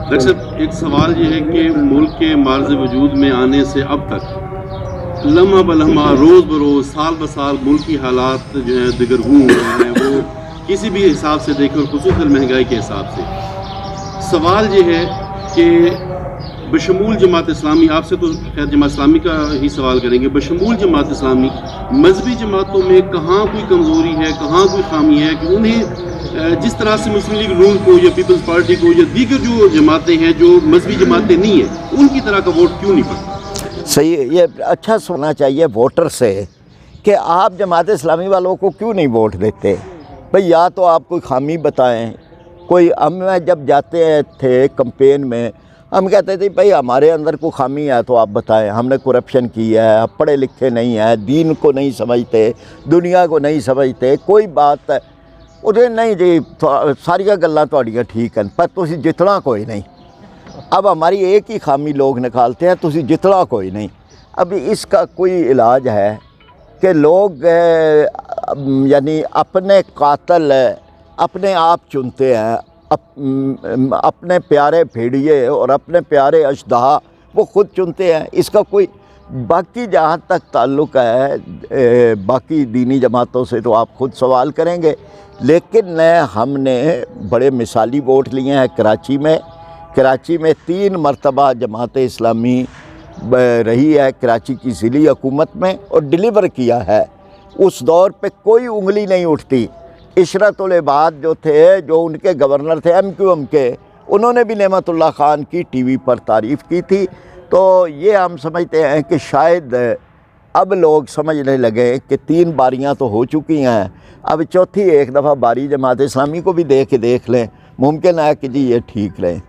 Doctor صاحب ایک سوال یہ ہے کہ ملک کے معرض وجود میں آنے سے اب تک لمحہ بلمحہ روز بروز سال بسال ملک کی حالات جو ہیں دگرگوں ہوئے ہیں، وہ کسی بھی حساب سے دیکھیں اور خصوصاً مہنگائی کے حساب سے. سوال یہ ہے کہ بشمول جماعت اسلامی، آپ سے تو خیر جماعت اسلامی کا ہی سوال کریں گے، بشمول جماعت اسلامی مذہبی جماعتوں میں کہاں کوئی کمزوری ہے، کہاں کوئی خامی ہے کہ انہیں جس طرح سے مسلم لیگ نون کو یا پیپلز پارٹی کو یا دیگر جو جماعتیں ہیں جو مذہبی جماعتیں نہیں ہیں ان کی طرح کا ووٹ کیوں نہیں پڑتا؟ صحیح، یہ اچھا سننا چاہیے ووٹر سے کہ آپ جماعت اسلامی والوں کو کیوں نہیں ووٹ دیتے. بھئی یا تو آپ کوئی خامی بتائیں. کوئی ہم جب جاتے تھے کمپین میں ہم کہتے تھے بھئی ہمارے اندر کوئی خامی ہے تو آپ بتائیں، ہم نے کرپشن کی ہے، آپ پڑھے لکھے نہیں ہیں، دین کو نہیں سمجھتے، دنیا کو نہیں سمجھتے، کوئی بات ہے وہ نہیں جی ساریاں گلاں تہاڈیاں ٹھیک ہیں پر تسی جتنا کوئی نہیں. اب ہماری ایک ہی خامی لوگ نکالتے ہیں، تسی جتنا کوئی نہیں. اب اس کا کوئی علاج ہے کہ لوگ یعنی اپنے قاتل اپنے آپ چنتے ہیں، اپنے پیارے بھیڑیے اور اپنے پیارے اشدہا وہ خود چنتے ہیں. اس کا کوئی باقی جہاں تک تعلق ہے باقی دینی جماعتوں سے تو آپ خود سوال کریں گے. لیکن ہم نے بڑے مثالی ووٹ لیے ہیں. کراچی میں 3 مرتبہ جماعت اسلامی رہی ہے کراچی کی ضلعی حکومت میں اور ڈیلیور کیا ہے. اس دور پہ کوئی انگلی نہیں اٹھتی. عشرت العباد جو تھے، جو ان کے گورنر تھے ایم کیو ایم کے، انہوں نے بھی نعمت اللہ خان کی ٹی وی پر تعریف کی تھی. تو یہ ہم سمجھتے ہیں کہ شاید اب لوگ سمجھنے لگے کہ 3 باریاں تو ہو چکی ہیں، اب چوتھی ایک دفعہ باری جماعت اسلامی کو بھی دیکھ لیں، ممکن ہے کہ جی یہ ٹھیک رہے.